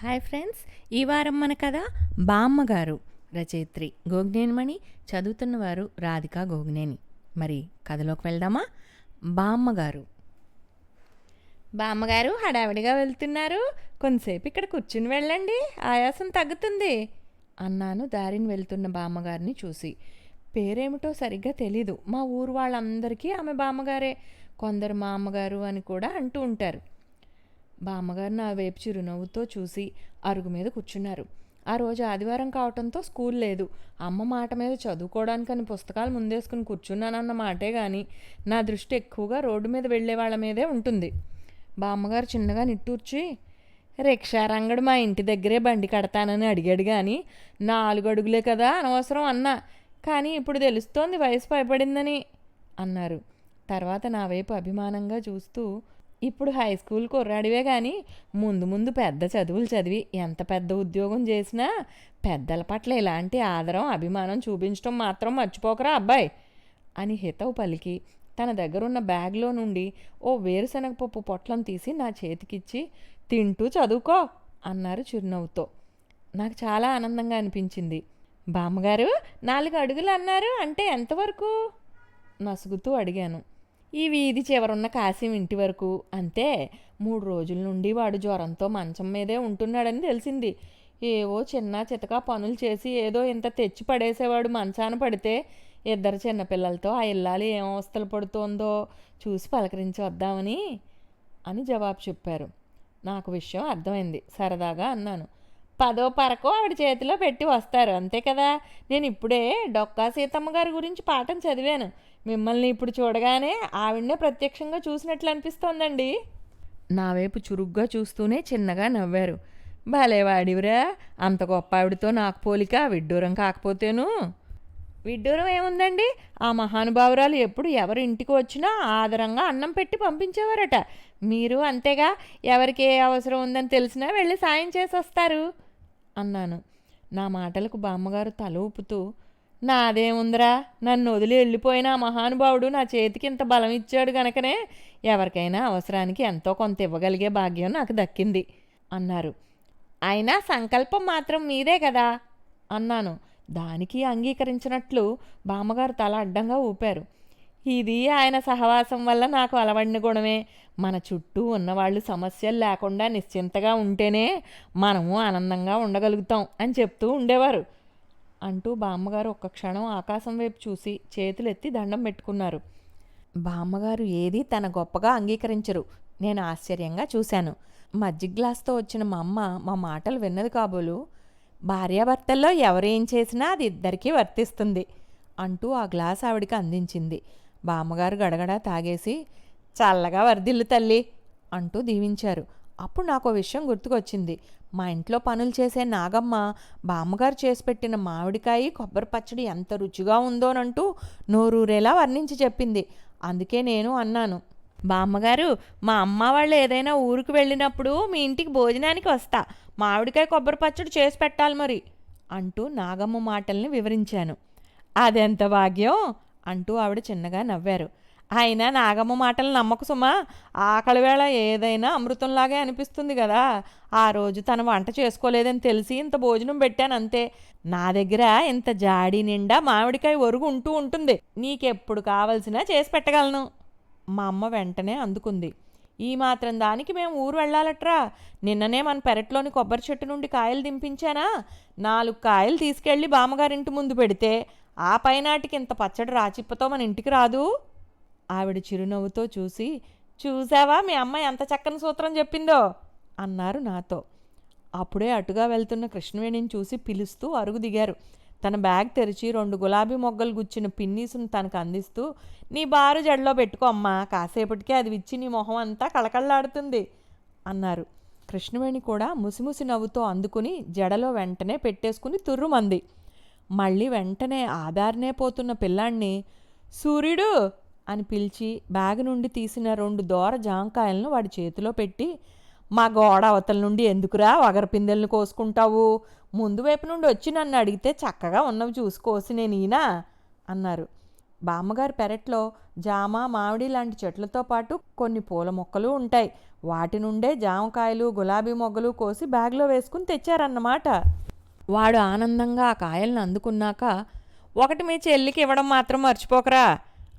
Hi friends, ఈ వారం మన కథ బామ్మగారు. రచయిత్రి గోగ్నేనిమణి, చదువుతున్నవారు రాధిక గోగ్నేని. మరి కథలోకి వెళ్దామా? బామ్మగారు. బామ్మగారు హడావిడిగా వెళ్తున్నారు, కొంతసేపు ఇక్కడ కూర్చుని వెళ్ళండి, ఆయాసం తగ్గుతుంది అన్నాను దారిని వెళ్తున్న బామ్మగారిని చూసి. పేరేమిటో సరిగ్గా తెలీదు. మా ఊరు వాళ్ళందరికీ ఆమె బామ్మగారే, కొందరు మా అమ్మగారు అని కూడా అంటూ ఉంటారు. బామ్మగారు నా వైపు చిరునవ్వుతో చూసి అరుగు మీద కూర్చున్నారు. ఆ రోజు ఆదివారం కావటంతో స్కూల్ లేదు. అమ్మ మాట మీద చదువుకోవడానికని పుస్తకాలు ముందేసుకుని కూర్చున్నానన్న మాటే కానీ నా దృష్టి ఎక్కువగా రోడ్డు మీద వెళ్ళే వాళ్ళ మీదే ఉంటుంది. బామ్మగారు చిన్నగా నిట్టూర్చి, రిక్షా రంగడు మా ఇంటి దగ్గరే బండి కడతానని అడిగాడు కానీ 4 అడుగులే కదా అనవసరం అన్నా, కానీ ఇప్పుడు తెలుస్తోంది వయసు పైబడిందని అన్నారు. తర్వాత నా వైపు అభిమానంగా చూస్తూ, ఇప్పుడు హై స్కూల్ కుర్రాడివే కానీ ముందు ముందు పెద్ద చదువులు చదివి ఎంత పెద్ద ఉద్యోగం చేసినా పెద్దల పట్ల ఇలాంటి ఆదరం అభిమానం చూపించడం మాత్రం మర్చిపోకరా అబ్బాయి అని హితవు పలికి తన దగ్గరున్న బ్యాగ్లో నుండి ఓ వేరుశనగపప్పు పొట్లం తీసి నా చేతికిచ్చి, తింటూ చదువుకో అన్నారు చిరునవ్వుతో. నాకు చాలా ఆనందంగా అనిపించింది. బామ్మగారు 4 అడుగులు అన్నారు అంటే ఎంతవరకు నసుగుతూ అడిగాను. ఈ వీధి చివరున్న కాశీం ఇంటి వరకు, అంతే. 3 రోజుల నుండి వాడు జ్వరంతో మంచం మీదే ఉంటున్నాడని తెలిసింది. ఏవో చిన్న చితకా పనులు చేసి ఏదో ఇంత తెచ్చి పడేసేవాడు మంచాన పడితే 2 చిన్నపిల్లలతో ఆ ఇల్లాలి ఏం అవస్థలు పడుతోందో చూసి పలకరించి వద్దామని అని జవాబు చెప్పారు. నాకు విషయం అర్థమైంది. సరదాగా అన్నాను, 10వ పరకో ఆవిడ చేతిలో పెట్టి వస్తారు, అంతే కదా. నేను ఇప్పుడే డొక్కా సీతమ్మ గారి గురించి పాఠం చదివాను. మిమ్మల్ని ఇప్పుడు చూడగానే ఆవిడనే ప్రత్యక్షంగా చూసినట్లు అనిపిస్తోందండి. నా వైపు చురుగ్గా చూస్తూనే చిన్నగా నవ్వారు. భలేవాడివిరా, అంత గొప్ప ఆవిడతో నాకు పోలిక విడ్డూరం కాకపోతేను. విడ్డూరం ఏముందండి, ఆ మహానుభావురాలు ఎప్పుడు ఎవరి ఇంటికి వచ్చినా ఆదరంగా అన్నం పెట్టి పంపించేవారట. మీరు అంతేగా, ఎవరికి ఏ అవసరం ఉందని తెలిసినా వెళ్ళి సాయం చేసి వస్తారు అన్నాను. నా మాటలకు బామ్మగారు తల ఊపుతూ, నాదేముందిరా, నన్ను వదిలి వెళ్ళిపోయిన ఆ మహానుభావుడు నా చేతికి ఇంత బలం ఇచ్చాడు గనకనే ఎవరికైనా అవసరానికి ఎంతో కొంత ఇవ్వగలిగే భాగ్యం నాకు దక్కింది అన్నారు. అయినా సంకల్పం మాత్రం మీదే కదా అన్నాను. దానికి అంగీకరించినట్లు బామ్మగారు తల అడ్డంగా ఊపారు. ఇది ఆయన సహవాసం వల్ల నాకు అలవడిన గుణమే. మన చుట్టూ ఉన్నవాళ్ళు సమస్యలు లేకుండా నిశ్చింతగా ఉంటేనే మనము ఆనందంగా ఉండగలుగుతాం అని చెప్తూ ఉండేవారు అంటూ బామ్మగారు ఒక్క క్షణం ఆకాశం వైపు చూసి చేతులెత్తి దండం పెట్టుకున్నారు. బామ్మగారు ఏది తన గొప్పగా అంగీకరించరు. నేను ఆశ్చర్యంగా చూశాను. మజ్జిగ గ్లాస్తో వచ్చిన మా అమ్మ మా మాటలు విన్నది కాబోలు. భార్యాభర్తల్లో ఎవరేం చేసినా అది ఇద్దరికీ వర్తిస్తుంది అంటూ ఆ గ్లాస్ ఆవిడికి అందించింది. బామ్మగారు గడగడా తాగేసి, చల్లగా వర్ధిల్లు తల్లి అంటూ దీవించారు. అప్పుడు నాకు విషయం గుర్తుకొచ్చింది. మా ఇంట్లో పనులు చేసే నాగమ్మ బామ్మగారు చేసి పెట్టిన మామిడికాయ కొబ్బరి పచ్చడి ఎంత రుచిగా ఉందోనంటూ నోరూరేలా వర్ణించి చెప్పింది. అందుకే నేను అన్నాను, బామ్మగారు, మా అమ్మ వాళ్ళు ఏదైనా ఊరికి వెళ్ళినప్పుడు మీ ఇంటికి భోజనానికి వస్తా, మామిడికాయ కొబ్బరి పచ్చడి చేసి పెట్టాలి మరి అంటూ నాగమ్మ మాటల్ని వివరించాను. అదెంత భాగ్యం అంటూ ఆవిడ చిన్నగా నవ్వారు. అయినా నాగమ్మ మాటలు నమ్మకు సుమా, ఆకలి వేళ ఏదైనా అమృతంలాగే అనిపిస్తుంది కదా. ఆ రోజు తన వంట చేసుకోలేదని తెలిసి ఇంత భోజనం పెట్టాను అంతే. నా దగ్గర ఇంత జాడి నిండా మామిడికాయ ఒరుగు ఉంటూ ఉంటుంది, నీకెప్పుడు కావలసినా చేసి పెట్టగలను. మా అమ్మ వెంటనే అందుకుంది. ఈ మాత్రం దానికి మేము ఊరు వెళ్ళాలట్రా. నిన్ననే మన పెరట్లోని కొబ్బరి చెట్టు నుండి కాయలు దింపించానా, 4 కాయలు తీసుకెళ్ళి బామ్మగారింటి ముందు పెడితే ఆ పైనాటికి ఇంత పచ్చడి రాచిప్పతో మన ఇంటికి రాదు. ఆవిడ చిరునవ్వుతో చూసి, చూసావా మీ అమ్మ ఎంత చక్కని సూత్రం చెప్పిందో అన్నారు నాతో. అప్పుడే అటుగా వెళ్తున్న కృష్ణవేణిని చూసి పిలుస్తూ అరుగు దిగారు. తన బ్యాగ్ తెరిచి 2 గులాబీ మొగ్గలు గుచ్చిన పిన్నీసును తనకు అందిస్తూ, నీ బారు జడలో పెట్టుకో అమ్మా, కాసేపటికే అది విచ్చి నీ మొహం అంతా కళకళలాడుతుంది అన్నారు. కృష్ణవేణి కూడా ముసిముసి నవ్వుతో అందుకుని జడలో వెంటనే పెట్టేసుకుని తుర్రుమంది. మళ్ళీ వెంటనే ఆదారినే పోతున్న పిల్లాన్ని సూర్యుడు అని పిలిచి బ్యాగ్ నుండి తీసిన 2 దోర జాంకాయలను వాడి చేతిలో పెట్టి, మా గోడ అవతల నుండి ఎందుకురా వగర పిందెలను కోసుకుంటావు, ముందు వైపు నుండి వచ్చి నన్ను అడిగితే చక్కగా ఉన్నవి చూసుకోసి నేను ఈనా అన్నారు. బామ్మగారి పెరట్లో జామ, మామిడి లాంటి చెట్లతో పాటు కొన్ని పూల మొక్కలు ఉంటాయి. వాటి నుండే జామకాయలు, గులాబీ మొగ్గలు కోసి బ్యాగ్లో వేసుకుని తెచ్చారన్నమాట. వాడు ఆనందంగా ఆ కాయలను అందుకున్నాక, ఒకటి మీ చెల్లికి ఇవ్వడం మాత్రం మర్చిపోకరా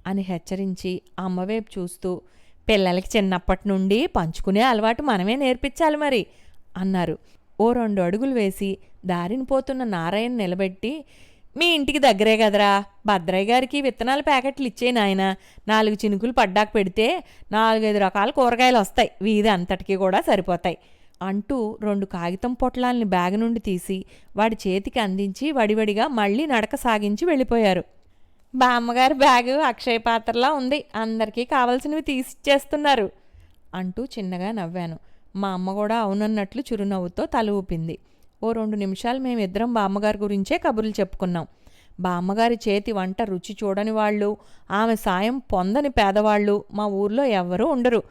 అని హెచ్చరించి అమ్మవైపు చూస్తూ, పిల్లలకి చిన్నప్పటి నుండి పంచుకునే అలవాటు మనమే నేర్పించాలి మరి అన్నారు. ఓ 2 అడుగులు వేసి దారిని పోతున్న నారాయణ నిలబెట్టి, మీ ఇంటికి దగ్గరే కదరా, భద్రయ్య గారికి విత్తనాల ప్యాకెట్లు ఇచ్చే నాయన, 4 చినుకులు పడ్డాక పెడితే 4-5 రకాల కూరగాయలు వస్తాయి, వీధి అంతటికీ కూడా సరిపోతాయి అంటూ 2 కాగితం పొట్లాల్ని బ్యాగ్ నుండి తీసి వాడి చేతికి అందించి వడివడిగా మళ్ళీ నడక సాగించి వెళ్ళిపోయారు. బామ్మగారి బ్యాగు అక్షయ పాత్రలా ఉంది, అందరికీ కావలసినవి తీసిచ్చేస్తున్నారు అంటూ చిన్నగా నవ్వాను. మా అమ్మ కూడా అవునన్నట్లు చిరునవ్వుతో తల ఊపింది. ఓ 2 నిమిషాలు మేమిద్దరం బామ్మగారి గురించే కబుర్లు చెప్పుకున్నాం. బామ్మగారి చేతి వంట రుచి చూడని వాళ్ళు, ఆమె సాయం పొందని పేదవాళ్ళు మా ఊర్లో ఎవ్వరూ ఉండరు.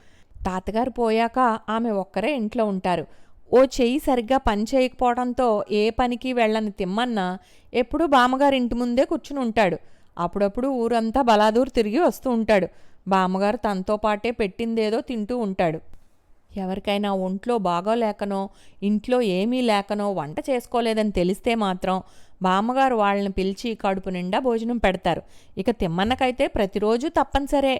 తాతగారు పోయాక ఆమె ఒక్కరే ఇంట్లో ఉంటారు. ఓ చెయ్యి సరిగ్గా పని చేయకపోవడంతో ఏ పనికి వెళ్ళని తిమ్మన్న ఎప్పుడూ బామ్మగారి ఇంటి ముందే కూర్చుని ఉంటాడు. అప్పుడప్పుడు ఊరంతా బలాదూరు తిరిగి వస్తూ ఉంటాడు. బామ్మగారు తనతో పాటే పెట్టిందేదో తింటూ ఉంటాడు. ఎవరికైనా ఒంట్లో బాగోలేకనో, ఇంట్లో ఏమీ లేకనో వంట చేసుకోలేదని తెలిస్తే మాత్రం బామ్మగారు వాళ్ళని పిలిచి కడుపు నిండా భోజనం పెడతారు. ఇక తిమ్మన్నకైతే ప్రతిరోజు తప్పనిసరే.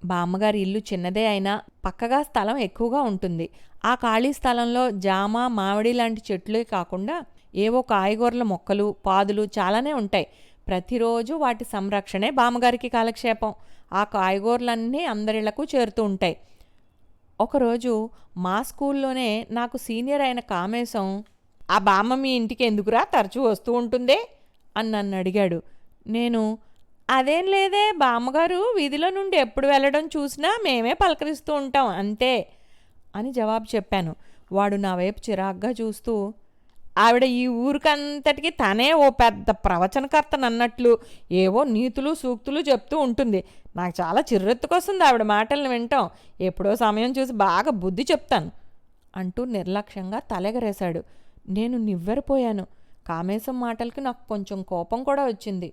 బామ్మగారి ఇల్లు చిన్నదే అయినా పక్కగా స్థలం ఎక్కువగా ఉంటుంది. ఆ ఖాళీ స్థలంలో జామ, మామిడి లాంటి చెట్లే కాకుండా ఏవో కాయగూరల మొక్కలు, పాదులు చాలానే ఉంటాయి. ప్రతిరోజు వాటి సంరక్షణే బామ్మగారికి కాలక్షేపం. ఆ కాయగూరలన్నీ అందరిళ్లకు చేరుతూ ఉంటాయి. ఒకరోజు మా స్కూల్లోనే నాకు సీనియర్ అయిన కామేశం, ఆ బామ్మ మీ ఇంటికి ఎందుకురా తరచూ వస్తూ ఉంటుందే అని నన్ను అడిగాడు. నేను, అదేం లేదే, బామ్మగారు వీధిలో నుండి ఎప్పుడు వెళ్ళడం చూసినా మేమే పలకరిస్తూ ఉంటాం అంతే అని జవాబు చెప్పాను. వాడు నా వైపు చిరాగ్గా చూస్తూ, ఆవిడ ఈ ఊరికంతటికి తనే ఓ పెద్ద ప్రవచనకర్తనన్నట్లు ఏవో నీతులు సూక్తులు చెప్తూ ఉంటుంది. నాకు చాలా చిర్రెత్తుకొస్తుంది ఆవిడ మాటలను వింటాం. ఎప్పుడో సమయం చూసి బాగా బుద్ధి చెప్తాను అంటూ నిర్లక్ష్యంగా తలెగరేశాడు. నేను నివ్వెరపోయాను. కామేశం మాటలకి నాకు కొంచెం కోపం కూడా వచ్చింది.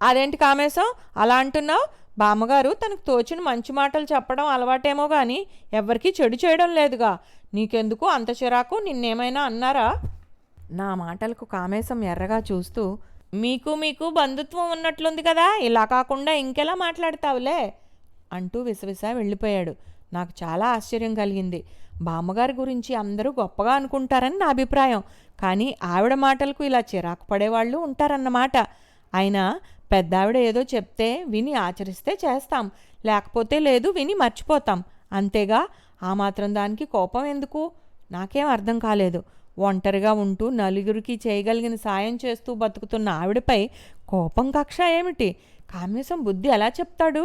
అదేంటి కామేశం అలా అంటున్నావు? బామ్మగారు తనకు తోచిన మంచి మాటలు చెప్పడం అలవాటేమో కానీ ఎవ్వరికీ చెడు చేయడం లేదుగా, నీకెందుకు అంత చిరాకు? నిన్నేమైనా అన్నారా? నా మాటలకు కామేశం ఎర్రగా చూస్తూ, మీకు బంధుత్వం ఉన్నట్లుంది కదా, ఇలా కాకుండా ఇంకెలా మాట్లాడతావులే అంటూ విసవిసా వెళ్ళిపోయాడు. నాకు చాలా ఆశ్చర్యం కలిగింది. బామ్మగారి గురించి అందరూ గొప్పగా అనుకుంటారని నా అభిప్రాయం. కానీ ఆవిడ మాటలకు ఇలా చిరాకు పడేవాళ్ళు ఉంటారన్నమాట. అయినా పెద్దావిడ ఏదో చెప్తే విని ఆచరిస్తే చేస్తాం, లేకపోతే లేదు, విని మర్చిపోతాం అంతేగా. ఆ మాత్రం దానికి కోపం ఎందుకు? నాకేం అర్థం కాలేదు. ఒంటరిగా ఉంటూ నలుగురికి చేయగలిగిన సాయం చేస్తూ బతుకుతున్న ఆవిడపై కోపం, కక్ష ఏమిటి? కామేశం బుద్ధి ఎలా చెప్తాడు?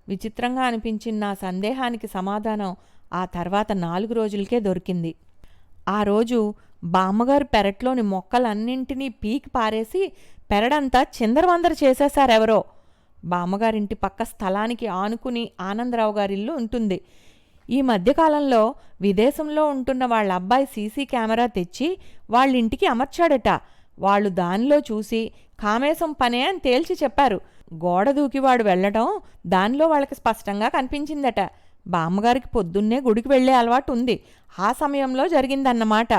విచిత్రంగా అనిపించిన నా సందేహానికి సమాధానం ఆ తర్వాత 4 రోజులకే దొరికింది. ఆ రోజు బామ్మగారు పెరట్లోని మొక్కలన్నింటినీ పీకి పారేసి పెరడంతా చిందరవందర చేసేశారెవరో. బామ్మగారింటి పక్క స్థలానికి ఆనుకుని ఆనందరావు గారిల్లు ఉంటుంది. ఈ మధ్యకాలంలో విదేశంలో ఉంటున్న వాళ్ళ అబ్బాయి సీసీ కెమెరా తెచ్చి వాళ్ళింటికి అమర్చాడట. వాళ్ళు దానిలో చూసి కామేశం పనే అని తేల్చి చెప్పారు. గోడ దూకివాడు వెళ్లడం దానిలో వాళ్ళకి స్పష్టంగా కనిపించిందట. బామ్మగారికి పొద్దున్నే గుడికి వెళ్లే అలవాటు ఉంది. ఆ సమయంలో జరిగిందన్నమాట.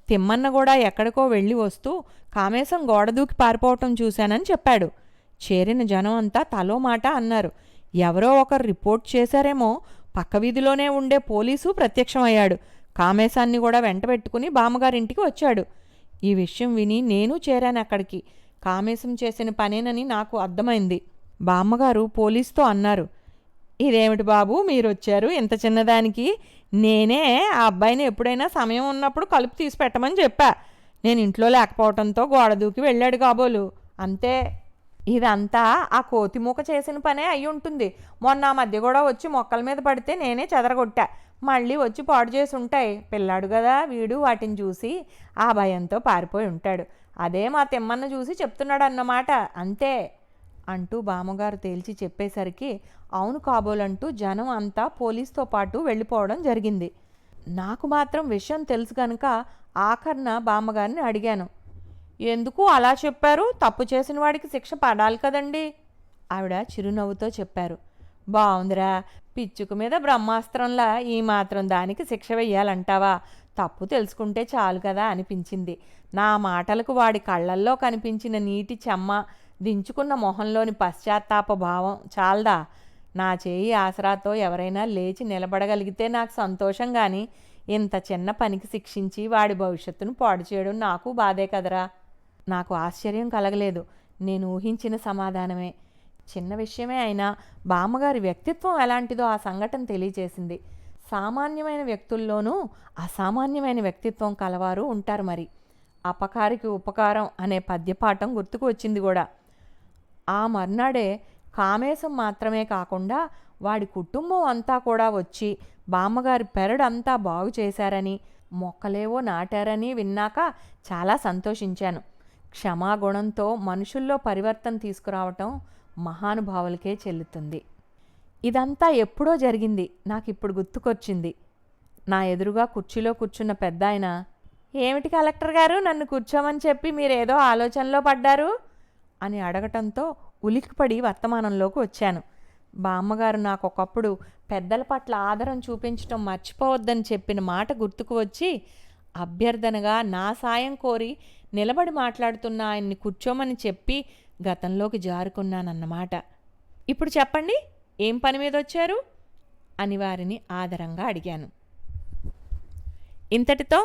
తిమ్మన్న కూడా ఎక్కడికో వెళ్ళి వస్తూ కామేశం గోడ దూకి పారిపోవటం చూశానని చెప్పాడు. చేరిన జనం అంతా తలో మాట అన్నారు. ఎవరో ఒకరు రిపోర్ట్ చేశారేమో. పక్క వీధిలోనే ఉండే పోలీసు ప్రత్యక్షమయ్యాడు. కామేశాన్ని కూడా వెంటబెట్టుకుని బామ్మగారింటికి వచ్చాడు. ఈ విషయం విని నేను చేరాను అక్కడికి. కామేశం చేసిన పనేనని నాకు అర్థమైంది. బామ్మగారు పోలీసుతో అన్నారు, ఇదేమిటి బాబు మీరొచ్చారు ఇంత చిన్నదానికి? నేనే ఆ అబ్బాయిని ఎప్పుడైనా సమయం ఉన్నప్పుడు కలుపు తీసి పెట్టమని చెప్పా. నేను ఇంట్లో లేకపోవడంతో గోడ దూకి వెళ్ళాడు కాబోలు అంతే. ఇదంతా ఆ కోతిమూక చేసిన పనే అయి ఉంటుంది. మొన్న ఆ మధ్య కూడా వచ్చి మొక్కల మీద పడితే నేనే చెదరగొట్టా. మళ్ళీ వచ్చి పాడు చేసి ఉంటాయి. పిల్లాడు కదా వీడు, వాటిని చూసి ఆ భయంతో పారిపోయి ఉంటాడు. అదే మా తిమ్మన్న చూసి చెప్తున్నాడు అన్నమాట అంతే అంటూ బామ్మగారు తేల్చి చెప్పేసరికి అవును కాబోలంటూ జనం అంతా పోలీస్తో పాటు వెళ్ళిపోవడం జరిగింది. నాకు మాత్రం విషయం తెలుసు కనుక ఆఖర్న బామ్మగారిని అడిగాను, ఎందుకు అలా చెప్పారు? తప్పు చేసిన వాడికి శిక్ష పడాలి కదండి ఆవిడ చిరునవ్వుతో చెప్పారు. బావుందిరా, పిచ్చుక మీద బ్రహ్మాస్త్రంలా ఈ మాత్రం దానికి శిక్ష వెయ్యాలంటావా? తప్పు తెలుసుకుంటే చాలు కదా అనిపించింది. నా మాటలకు వాడి కళ్ళల్లో కనిపించిన నీటి చెమ్మ, దించుకున్న మొహంలోని పశ్చాత్తాప భావం చాలదా? నా చేయి ఆసరాతో ఎవరైనా లేచి నిలబడగలిగితే నాకు సంతోషం గాని, ఇంత చిన్న పనికి శిక్షించి వాడి భవిష్యత్తును పాడు చేయడం నాకు బాధే కదరా. నాకు ఆశ్చర్యం కలగలేదు. నేను ఊహించిన సమాధానమే. చిన్న విషయమే అయినా బామ్మగారి వ్యక్తిత్వం ఎలాంటిదో ఆ సంఘటన తెలియచేసింది. సామాన్యమైన వ్యక్తుల్లోనూ అసామాన్యమైన వ్యక్తిత్వం కలవారు ఉంటారు మరి. అపకారికి ఉపకారం అనే పద్యపాఠం గుర్తుకు వచ్చింది కూడా. ఆ మర్నాడే కామేశం మాత్రమే కాకుండా వాడి కుటుంబం అంతా కూడా వచ్చి బామ్మగారి పెరడంతా బాగు చేశారని, మొక్కలేవో నాటారని విన్నాక చాలా సంతోషించాను. క్షమాగుణంతో మనుషుల్లో పరివర్తన తీసుకురావటం మహానుభావులకే చెల్లుతుంది. ఇదంతా ఎప్పుడో జరిగింది, నాకిప్పుడు గుర్తుకొచ్చింది. నా ఎదురుగా కుర్చీలో కూర్చున్న పెద్దాయన, ఏమిటి కలెక్టర్ గారు, నన్ను కూర్చోమని చెప్పి మీరేదో ఆలోచనలో పడ్డారు అని అడగటంతో ఉలిక్కిపడి వర్తమానంలోకి వచ్చాను. బామ్మగారు నాకొకప్పుడు పెద్దల పట్ల ఆదరం చూపించటం మర్చిపోవద్దని చెప్పిన మాట గుర్తుకు వచ్చి అభ్యర్థనగా నా సాయం కోరి నిలబడి మాట్లాడుతున్న ఆయన్ని కూర్చోమని చెప్పి గతంలోకి జారుకున్నానన్నమాట. ఇప్పుడు చెప్పండి, ఏం పని మీద వచ్చారు అని వారిని ఆదరంగా అడిగాను. ఇంతటితో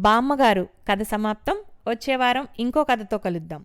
బామ్మగారు కథ సమాప్తం. వచ్చే వారం ఇంకో కథతో కలుద్దాం.